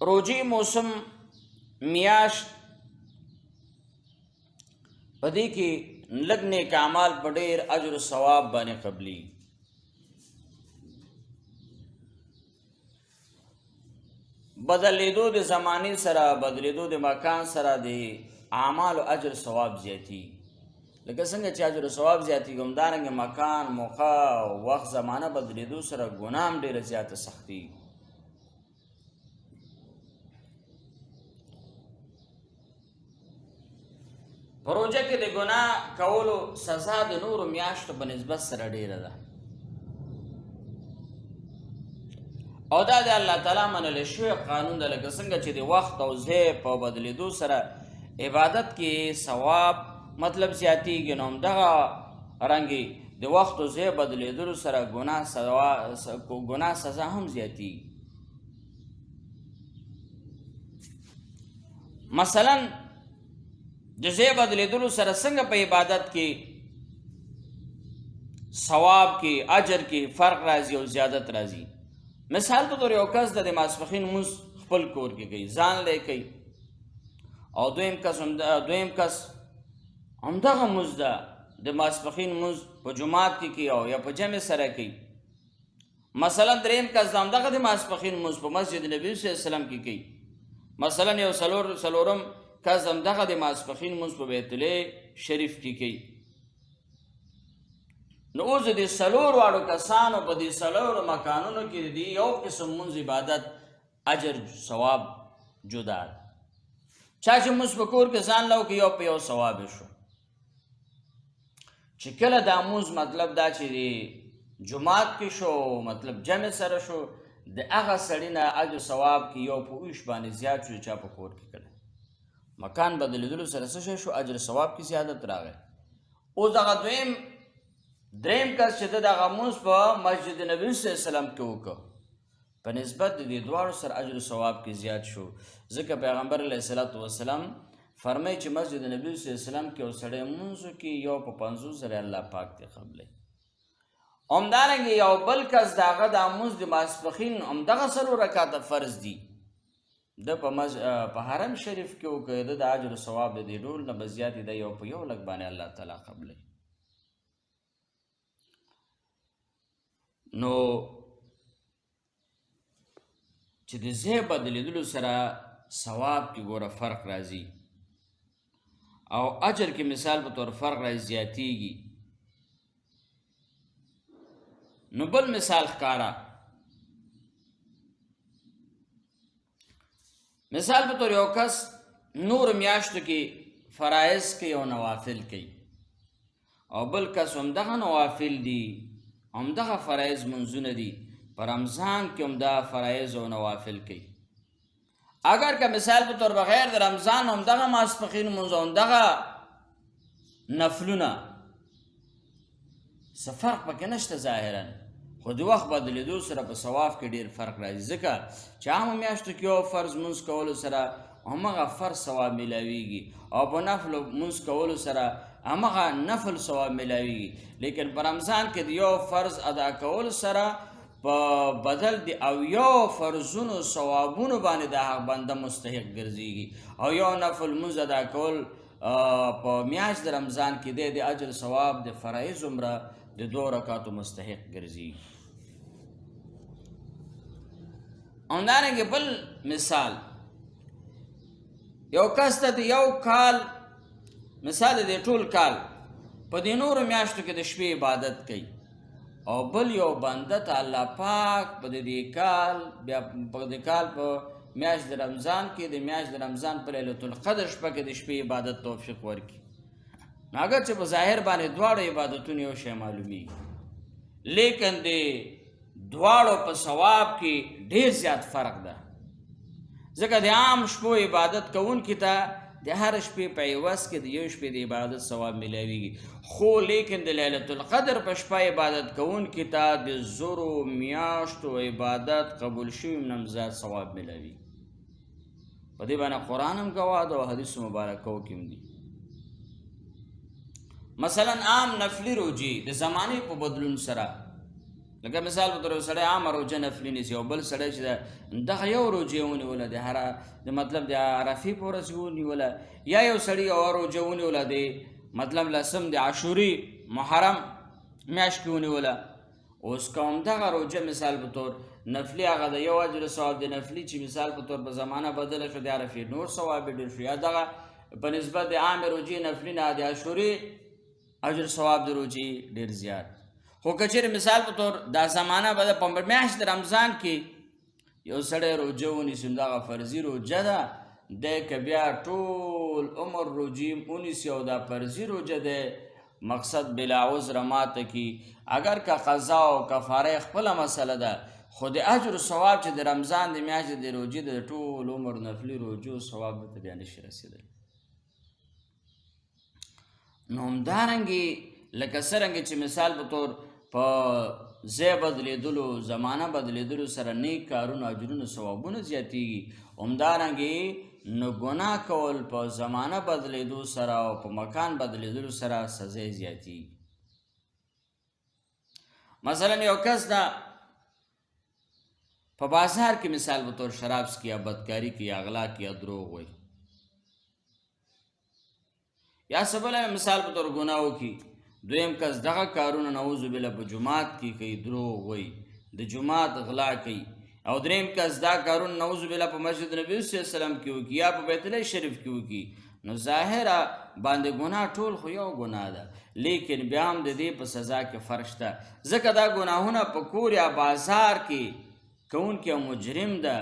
روجی موسم میاشت په دې کې لږ نیک اعمال په ډېر اجر و ثواب باندې قبلي. بدلیدو د زمانې سره، بدلیدو د مکان سره د اعمال و اجر ثواب زیاتی. لکه څنګه چې اجر و ثواب زیاتی همدارنګه مکان، موقع، وخت، زمانه بدلیدو سره ګناه هم ډېره زیاته سختی. په روژه کې د ګناه کولو سزا د نورو میاشتو په نسبت سره ډېره ده، او دا د الله تعالی منلی شوی قانون ده. لکه څنګه چې د وخت او ځای په بدلېدو سره عبادت کې ثواب مطلب زیاتېږي، نو همدغه رنګې د وخت او ځای بدلېدلو سره ګناه سزا هم زیاتېږي. مثلا د ځای بدلېدلو سره څنګه په عبادت کې ثواب کې اجر کې فرق راځي او زیادت راځي. مثال په طور یو کس د ماسپښین لمونځ خپل کور کې کوي، ځان لی کوي، او دویم کس همدغه لمونځ ده د ماسپښین لمونځ په جومات کې کوي او یا په جمع سره کوي. مثلا دریم کس د همدغه د ماسپښین لمونځ په مسجد نبی صلی الله علیه وسلم کې کوي. مثلا یو څلورم کس همدغه د ماسپښین لمونځ په بیت الله شریف کې کوي. نو اوس د څلور واړو کسانو په دې څلورو مکانونو کې د یو قسم لمونځ عبادت اجر ثواب جدا ده. چا چې لمونځ په کور کې ځان له وکړي یو په یو ثواب یې شو. چې کله دا لمونځ مطلب دا چې د جومات کې شو، مطلب جمع سره شو، د هغه سړي نه اجر ثواب کې یو په اوښ باندې زیات شو چا په کور کې کړی. مکان بدلېدلو سره څه شی شو؟ اجر ثواب کې زیادت راغی. اوس دغه دریم کس چې د دغه لمونځ په مسجد نبوي صلی الله علیه وسلم کې وکړه، په نسبت د دې دواړو سره اجر ثواب کې زیات شو. ځکه پیغمبر علیه الصلاة والسلام فرمایي چې مسجد نبوي صلی الله علیه وسلم کې یو سړی لمونځ وکړي یو په 50 زره الله پاک دی قبلوي. همدارنګه یو بل کس د هغه د لمونځ د ماسپښین همدغه 4 رکعاته فرض دي د په حرم شریف کې وکړي، د اجر ثواب د دې ډول نه به زیات دی، یو په یو لږ باندې الله تعالی قبلوي. نو چې د ځای بدلېدلو سره ثواب کې ګوره فرق راځي او اجر کې مثال په طور فرق راځي زیاتېږي. نو بل مثال ښکاره، مثال په طور یو کس نور میاشتو کې فرایض کوي او نوافل کوي، او بل کس همدغه نوافل دي، همدغه فرایض منځونه دي، په رمضان کې همدغه فرایض او نوافل کوي. اگر که مثال په طور بغیر د رمضان همدغه ماسپښین لمونځ او همدغه نفلونه څه فرق پکې نشته ظاهرا، خو د وخت بدلېدو سره په ثواب کې ډېر فرق راځي. ځکه چې عامو میاشتو کې یو فرض لمونځ کولو سره همغه فرض ثواب میلاویږي، او په نفلو لمونځ کولو سره همغه نفل ثواب میلاویږي. لیکن په رمضان کې د یو فرض ادا کولو سره په بدل د اویو فرضونو ثوابونو باندې د هغه بنده مستحق ګرځېږي، او یو نفل لمونځ ادا کول په میاشت د رمضان کې د اجر ثواب د فرایض عمره د 2 رکعاتو مستحق ګرځېږي. همدارنګه بل مثال، یو کس ته د یو کال مثال د ټول کال په دې نورو میاشتو کې د شپې عبادت کوي، او بل یو بنده ته الله پاک په دې کال بیا په دې کال په میاشت د رمضان کې د میاشت د رمضان په لیلة القدر شپه کې د شپې عبادت توفیق ورکړي. نو اگر چې په ظاهر باندې دواړو عبادتونه یو شی معلومیږي، لیکن د دواړو په ثواب کې ډېر زیات فرق ده. ځکه د عام شپو عبادت کوونکي ته د هر شپې په عوض کې د یو شپې د عبادت ثواب میلاویږي، خو لیکن د لیلة القدر په شپه عبادت کوونکي ته د 0 میاشتو عبادت قبول شوي نه هم زیات ثواب میلاویږي. په دې باندې قرآن هم ګواه ده او حدیث مبارکو کې هم دي. مثلا عام نفلی روجي د زمانې په بدلون سره لکه مثال په طور سړی عامه روژه نفلي نیسي او بل سړی چې دغه یو روژه ونیوله د مطلب د عرفې په ورځ ونیوله، یا یو سړي یوه روژه ونیوله د مطلب لسم د عاشوري محرم میاشت کې ونیوله. اوس که همدغه روژه مثال په طور نفلي هغه د یو اجر ثواب د نفلي چې مثال په طور په زمانه بدله شو د عرفې نور ثواب یې ډېر شو، یا دغه په نسبت د عامې روژې نفلي نه د عاشوري اجر ثواب د روژې ډېر زیات. خو که چېرې مثال په طور دا زمانه به د په میاشت د رمضان کې یو سړی روژه ونیسي نو دغه فرضي روژه ده، دی که بیا ټول عمر روژې ونیسي او دا فرضي روژه دی مقصد بلا عذر ماته کی، اگر که قضا او کفاره خپله مسله ده، خو د اجر ثواب چې د رمضان د میاشتې د روژې د ټول عمر نفلي روژو ثواب ورته بیا نشي رسېدلی. نو همدارنګې لکه څرنګه چې مثال په طور په ځای بدلېدلو زمانه بدلېدلو سره نیک کارونه اجرونه ثوابونه زیاتېږي، همدارنګې نو ګناه کول په زمانه بدلېدو سره او په مکان بدلېدلو سره سزا زیاتېږي. مثلا یو کس دا په بازار کې مثال په طور شراب څکي یا بدکاري کوي یا غلا کوي یا دروغ وایي، یا څه بله مثال په طور ګناه وکړي. دویم کس دغه کارونه نعوذ بالله په جومات کې کوي، دروغ وایي، د جومات غلا کوي. او دریم کس دا کارونه نعوذ بالله په مسجد نبی صلی الله علیه وسلم کې وکړي یا په بیت الله شریف کې وکړي، نو ظاهره باندې ګناه ټول خو یو ګناه ده، لیکن بیا هم د دې په سزا کې فرق شته، ځکه دا ګناهونه په کور یا بازار کې کوونکی یو مجرم ده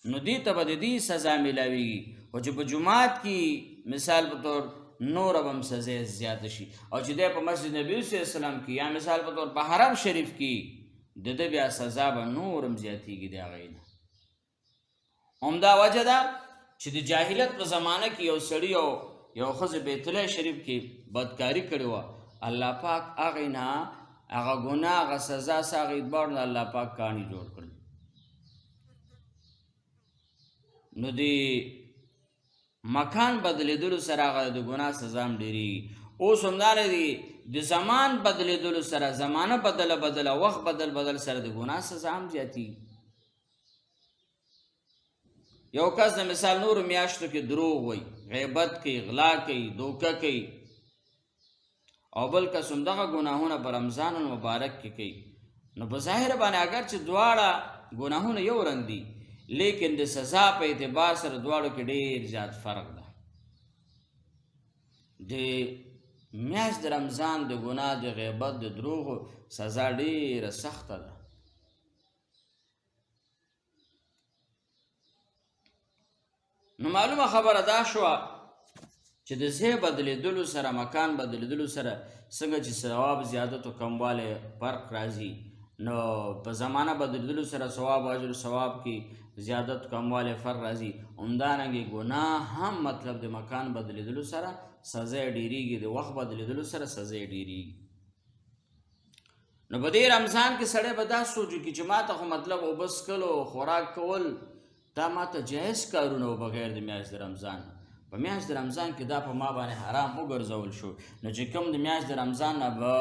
نو دې ته به د دې سزا میلاویږي، خو چې په جومات کې مثال په طور نور هم سزا زیاته شي، او چې دی په مسجد نبی صلی الله علیه وسلم کې یا مثال په طور په حرم شریف کې د ده بیا سزا به نور هم زیاتېږي د هغې نه. همدا وجه ده چې د جاهلیت په زمانه کې یو سړي یو ښځه بیت الله شریف کې بدکاري کړې وه، الله پاک هغې نه هغه ګناه هغه سزا څه هغې دواړو نه الله پاک کاڼي جوړ کړل. نو د مکان بدلېدلو سره هغه د ګناه سزا هم ډېرېږي. اوس همداره دی د زمان بدلېدلو سره زمانه بدله وخت بدل سره د ګناه سزا هم زیاتېږي. یو کس د مثال نورو میاشتو کې دروغ وایي، غیبت کوي، غلا کوي، دوکه کوي، او بل کس همدغه ګناهونه په رمضان المبارک کې کوي، نو په ظاهره باندې اگر چې دواړه ګناهونه یو رنګ دي، لیکن د سزا په اعتبار سره دواړو کې ډېر زیات فرق ده. د میاشت د رمضان د ګناه د غیبت د دروغو سزا ډېره سخته ده. نو معلومه خبره دا شوه چې د ځای بدلېدلو سره مکان بدلېدلو سره څنګه چې ثواب زیادت و کموالی فرق راځي، نو په زمانه بدلېدلو سره ثواب او اجر ثواب کې زیادت کموالی فرق راځي، همدارنګې ګناه هم مطلب د مکان بدلېدلو سره سزا یې ډېرېږي، د وخت بدلېدلو سره سزا یې ډېرېږي. نو په دې رمضان کې سړی به دا سوچ وکړي چې ما ته خو مطلب اوبه څښلو خوراک کول دا ما ته جایز کارونه و بغیر د میاشت د رمضان. په میاشت د رمضان کې دا په ما باندې حرام وګرځول شو، نو چې کوم د میاشت د رمضان نه به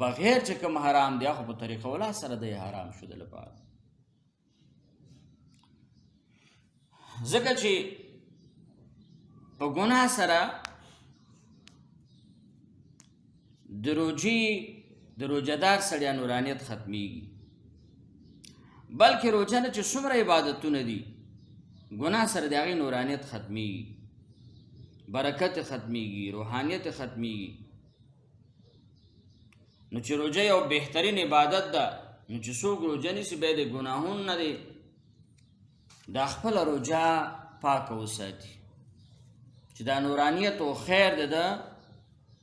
بغیر چې کوم حرام دی خو په طریقه ولا سره دی حرام شو د لپاره. ځکه چې په ګناه سره د روژهدار سړیا نورانیت ختمیږي، بلکې روژه نه چې څومره عبادتونه دي ګناه سره د هغې نورانیت ختمیږي، برکت ختمیږي، روحانیت ختمیږي. نو چې روژه یو بهترین عبادت ده، نو چې څوک روژه نیسي بیا د ګناهونو نه دی دا خپله روژه پاکه وساتي، چې دا نورانیت او خیر د ده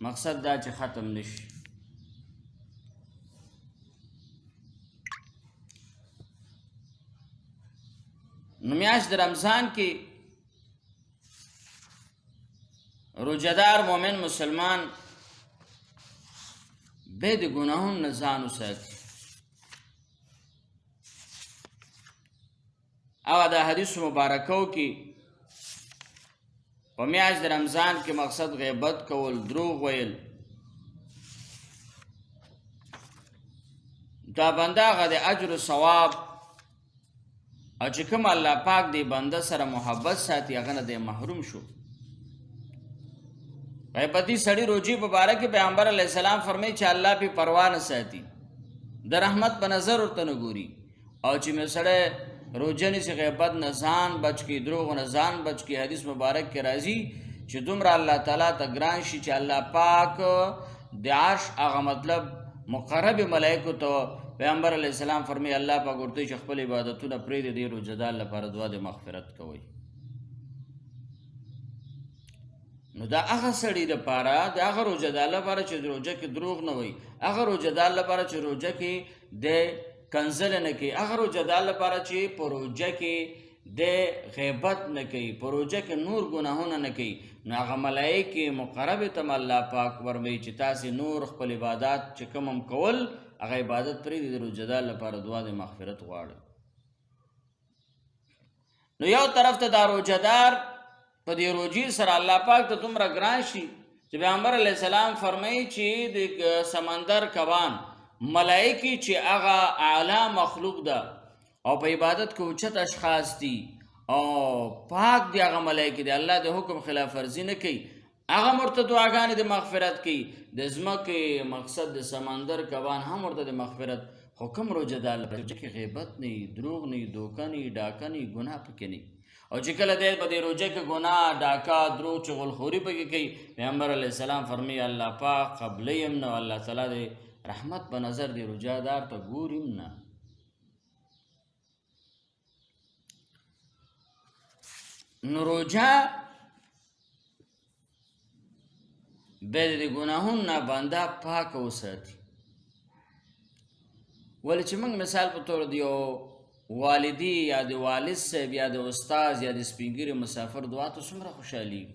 مقصد دا چې ختم نشي. نو میاشت د رمضان کې روژهدار مومن مسلمان به د ګناهونو نه ځان وساتي. او د حدیثو مبارکو کې په میاشت د رمضان کې مقصد غیبت کول، دروغ ویل، دا بنده هغه د اجر و ثواب او چې کوم الله پاک دی بنده سره محبت ساتي هغه نه دی محروم شو. غیبتي سړي روجي په باره کې پیغمبر علیه السلام فرمایي چې الله پې پروا نه ساتي، د رحمت په نظر ورته نه ګوري. او چې مې سړی روجه نیسي غیبت نه ځان بچ کړي، دروغ نه ځان بچ کړي. حدیث مبارک کې راځي چې دومره الله تعالی ته ګران شي چې الله پاک د عرش هغه مطلب مقرب ملائکو ته پیغمبر علیه السلام فرمایي الله پاک ورته چې خپل عبادتونه پرېږدي، دې روجهدار لپاره دعا د مغفرت کوئ. نو دا هغه سړي دپاره د هغه روجهدار لپاره چې روجه کې دروغ نه وي، هغه روجهدار لپاره چې روجه کې د کنزل نه کوي، هغه روجهدار لپاره چې په روجه کې د غیبت نه کوي، په روجه کې نور ګناهونه نه کوي. نو هغه ملایکې مقربې ته الله پاک ورمایي چې تاسې نور خپل عبادات چې کوم هم کول هغه عبادت پرېږدي، د روجهدار لپاره دعا د مغفرت غواړئ. نو یو طرف ته دا روجهدار په دې روجي سره الله پاک ته دومره ګران شي چې پیغمبر علیه السلام فرمایي چې د سمندر کبان ملائکې چې هغه اعلی مخلوق ده او په عبادت کې اوچت اشخاص دي او پاک دی هغه ملائکې دي، الله د حکم خلاف ورزي نه کوي، هغه ورته دعاګانې د مغفرت کوي. د ځمکې مقصد د سمندر کبان هم ورته د مغفرت. خو کوم روجهدار لپاره چې غیبت نه وي، دروغ نه وي، دوکه نه وي، ډاکه نه وي، ګناه پکې نه وي. او چې کله دی په دې روجه کې ګناه، ډاکه، دروغ، چغلخوري پکې کوي، پیغمبر علیه السلام فرمایي الله پاک قبلوي هم نه، الله تعالی د رحمت په نظر دی روجهدار ته ګوري هم نه. نو روجه باید د ګناهونو نه بنده پاکه وساتي. ولې چې موږ مثال په طور د یو والدي یا د والد صاحب یا د استاذ یا د سپین ږیري مسافر دعا ته څومره خوشحالېږي.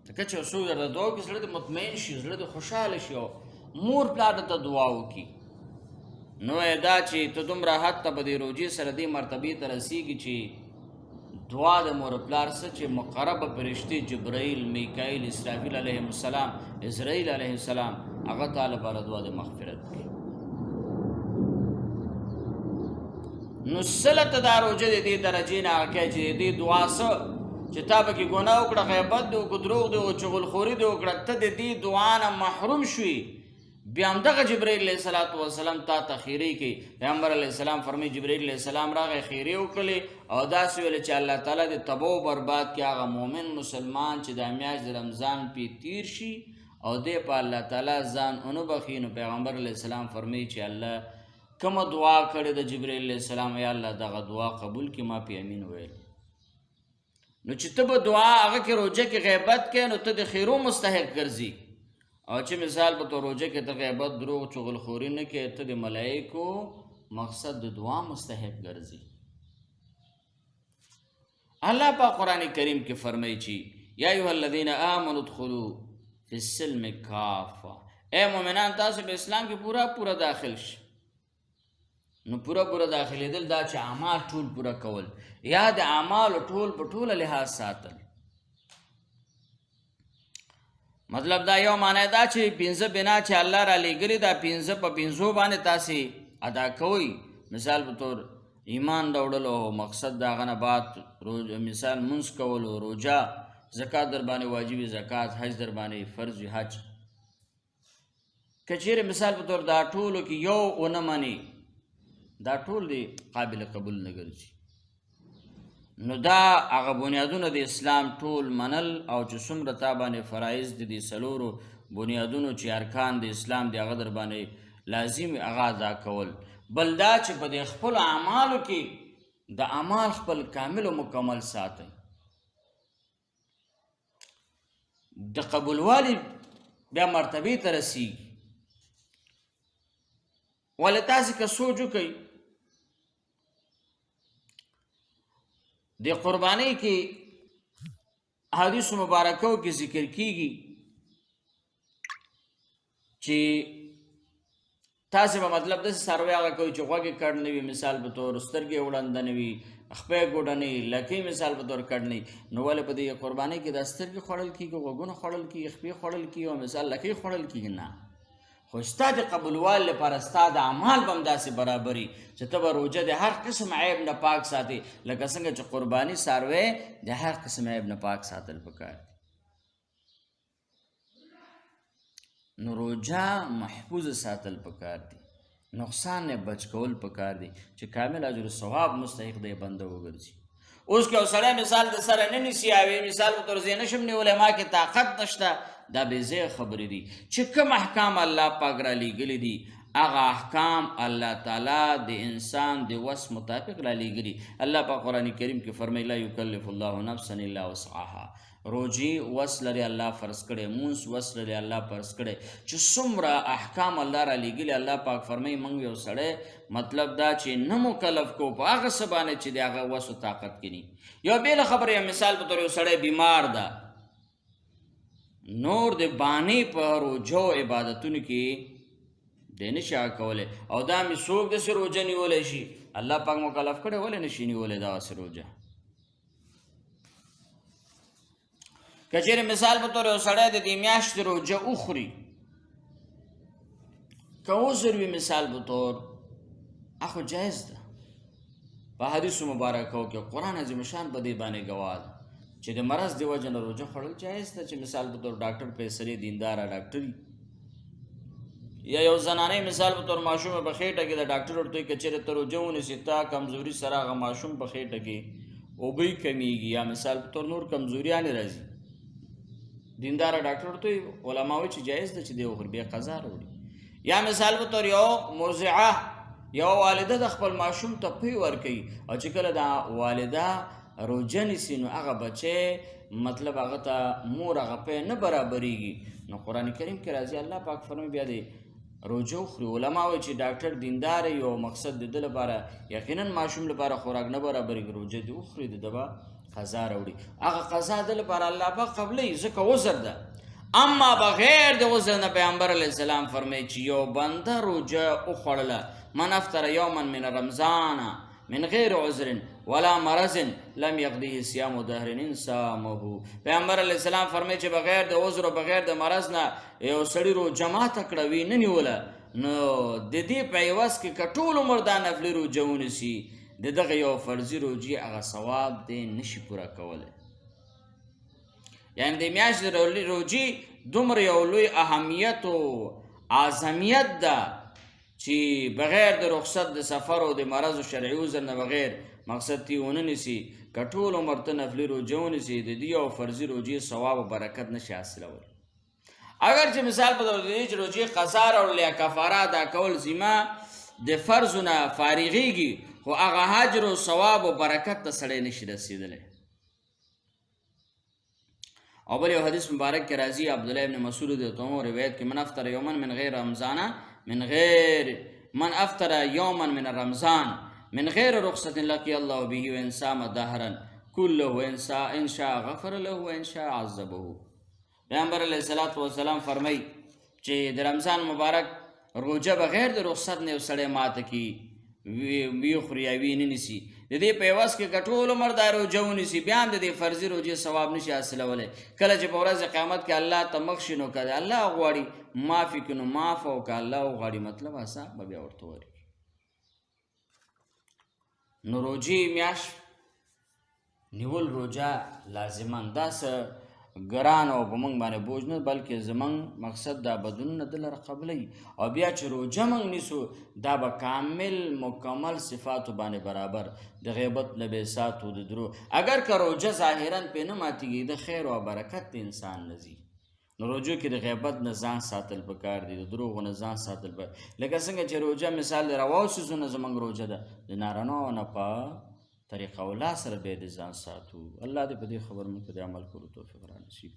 ځکه چې یو څوک درته دعا وکړي زړه دې مطمئن شي، زړه دې خوشحاله شي او مور پلار ته دعا وکړي. نو دا چې ته دومره حد ته په دې روجې سره دې مرتبې ته رسېږي چې دعا د مور پلار څه چې مقربه فرشتې جبرائیل، میکائیل، اسرافیل علیهم السلام، عزرائیل علیه السلام هغه تا لپاره دعا د مغفرت کوي. نو صله ته دا روجه د دې درجې نه هغه کوي چې د دې دعا څه چې تا پکې ګناه وکړه، غیبت دې وکړه، دروغ دې وکړه، چغلخوري دې وکړه، ته د دې دعا نه محروم شوي. بیا همدغه جبرائیل علیه السلام تا ته خیرې کوي. پیغمبر علیه السلام فرمایي جبرائیل علیه السلام راغی، خیرې وکړلې او داسې ویلې چې الله تعالی دې تباه و برباد کړي هغه مؤمن مسلمان چې دا میاشت د رمضان پې تیر شي او دې په الله تعالی ځان ونه بخي. نو پیغمبر علیه السلام فرمایي چې الله کومه دعا کړې د جبرائیل علیه السلام، یا الله دغه دعا قبول کړي، ما پې امین ویل. نو چې ته به دعا هغه کې روجه کې غیبت کوې نو ته د خیرو مستحق ګرځي. او چې مثال په تو روجه کې ته غیبت، دروغ، چغلخوري نه کوې، ته د ملایکو مقصد د دعا مستحق ګرځي. الله په قرآن کریم کې فرمایي چې یا ایها الذین آمنوا ادخلوا فی السلم کافه، اے مؤمنان تاسو په اسلام کې پورا داخل شئ. نو پورا داخلېدل دا چې اعمال ټول پوره کول یا د اعمالو ټول په ټوله لحاظ ساتل. مطلب دا یو معنی دا چې پنځه بنا چې الله را لېږلي دا پنځه په پنځو باندې تاسې ادا کوئ. مثال په طور ایمان راوړلو، مقصد د هغه نه بعد مثال منځ کولو، روجه، زکات در باندې واجبي زکات، حج در باندې فرض وي حج. که چیرې مثال په طور دا ټولو کې یو ونه مني دا ټول دی قابل قبول نه ګرځي. نو دا هغه بنیادونه د اسلام ټول منل او چې څومره تا باندې فرایض دي د څلورو بنیادونو چې ارکان د اسلام دی هغه در باندې لازم هغه ادا کول. بل دا چې په دې خپلو اعمالو کې د اعمال خپل کامل او مکمل ساتئ. د قبولوالي بیا مرتبې ته رسیږي. ولې تاسې که سوچ وکئ د قربانۍ کې حدیثو مبارکو کې ذکر کیږي چې تاسې به مطلب داسې څاروی هغه کوئ چې غوږ یې کډ نه وي، مثال په طور سترګې یې وړنده نه وي، خپې یې ګوډه نه وي، لکۍ مثال په طور کډ نه وي. نو ولې په دې قربانۍ کې دا سترګې خوړل کېږي، غوږونه خوړل کېږي، خپې خوړل کېږي او مثال لکۍ خوړل کېږي؟ نه، خو ستا د قبولوالي لپاره ستا د اعمال به هم داسې برابري چې ته به روژه د هر قسم عیب نه پاک ساتې لکه څنګه چې قرباني څاروی د هر قسم عیب نه پاک ساتل پکار دي. نو روژه محفوظ ساتل پکار دي، نقصان نه بچ کول پکار دي چې کامل اجر و ثواب مستحق دی بنده وګرځي. اوس که یو سړی مثال د سره نه نیسي او مثال په طور زه نشم نیولی ما کې طاقت نشته، دا بې ځایه خبرې دي. چې کوم احکام الله پاک را لیږلي دي هغه احکام الله تعالی د انسان د وس مطابق را لیږلي. الله پاک قرآن کریم کې فرمایي لا یکلف الله نفسا الا وسعها. روجی وس لري الله فرض کړی، مونځ وس لري الله فرض کړی، چې څومره احکام الله را لیږلي. الله پاک فرمایي موږ یو سړی مطلب دا چې نه مکلف کو په هغه څه باندې چې د هغه وس و طاقت کې ني. یو بېله خبره یا مثال په طور یو سړی بیمار ده، نور د بانې په روجو عبادتونو کې دی نشي هغه کولی او دا مې څوک داسې روجه نیولی شي الله پاک مکلف کړی ولې نشي نیولی دغسې روجه. که چیرې مثال په طور یو سړی د دې میاشتې روجه وخوري که عذر وي مثال په طور اخو جایز ده. په حدیثو مبارکو کې قرآن عظیم شان په دې باندې ګواه ده چې د مرض د وجه نه روجه خوړل جایز ده. چې مثال په طور ډاکټر فیصلې دینداره ډاکټري یا یو زنانه مثال په طور ماشوم په خېټه کې د ډاکټر ورته وایي که چیرې ته روجه ونیسې تا کمزوري سره هغه ماشوم په خېټه کې اوبه کمیږي یا مثال په طور نور کمزوریانې راځي، دینداره ډاکټر ورته وایي علما وایي چې جایز ده چې دی وخوري بیا قضا راوړي. یا مثال په طور یو مرضعه یو والده د خپل ماشوم ته پی ورکوي او چې کله دا والده روجه نیسي نو هغه بچی مطلب هغه ته مور هغه پی نه برابریږي. نو قرآن کریم کې راځي الله پاک فرمایي بیا دی روجه وخوري. علما وایي چې ډاکټر دیندار یو مقصد د ده لپاره یقینا ماشوم لپاره خوراک نه برابریږي، روجه دې وخوري د ده به قضا راوړي. هغه قضا د لپاره الله پاک قبلوي ځکه عذر ده. اما بغیر د عذر نه پیغمبر علیه السلام فرمایي چې یو بنده روجه وخوړله من افطر یوما من رمضان من غیر عذر ولا مرض لم یقضیه صیام دهر ان صامه. پیغمبر علیه السلام فرمایي چې بغیر د عذر او بغیر د مرض نه یو سړي روجه ماته کړه وي نه نیوله نو د دې په عوض کې که ټول عمر دا نفلي روجه ونیسي د دغه یو فرضي روجې هغه ثواب دی نشي پوره کولی. یعنې د میاشتې روجې دومره یو لوی اهمیت او اعظمیت ده چې بغیر د رخصت د سفر او د مرض و شرعي عذر نه بغیر مقصد تی ونه نیسي که ټول عمر ته نفلي روجه ونیسي د دې یو فرضي روجې ثواب و برکت نشي حاصلولی. اگر چې مثال په طور د دې چې روجې قضا راوړل یا کفاره ادا کول ذمه د فرضو نه فارغېږي خو هغه اجر و ثواب و برکت ته سړی نشي رسېدلی. او بل یو حدیث مبارک کې راځي عبدالله ابن مسعود د تومو روایت کې من افطر یوما من غیر رمضان من افطر یوما من رمضان من غیر رخصت لقی الله به و ان صام دهرا كله ان شاء غفر له و ان شاء عذبه. پیغمبر علیه الصلاة والسلام فرمایي چې د رمضان مبارک روجه بغیر د رخصت نه یو سړی ماته کی وی خوري یا وی نه نیسي د دې په عوض کې که ټول عمر دا روجه ونیسي بیا هم د دې فرضي روجې ثواب نشي حاصلولی. کله چې په ورځ قیامت کې الله ته مخ شي نو که الله وغواړي معافي کړي نو معاف او که الله وغواړي مطلب حساب به بیا ورته ورکړي. نو روجې میاشت نیول روجه لازما داسه ګران او په موږ باندې بوج نه بلکې زموږ مقصد دا بدلونه دلته قبلوي او بیا چې روجه موږ نیسو دا به کامل مکمل صفاتو باندې برابر د غیبت نه بې ساتو د درو. اگر که روجه ظاهرا پې نه ماتېږي د خیر او برکت د انسان نه ځي نو روجو کې د غیبت نه ځان ساتل پکار دي، د دروغو نه ځان ساتل پکار. لکه څنګه چې روجه مثال د رواو څیزونه زموږ روجه ده د نارینهو نه په طریقه اولا سره به د ځان ساتو. الله دې په دې خبر موږ ته د عمل کولو توفیق را نصیب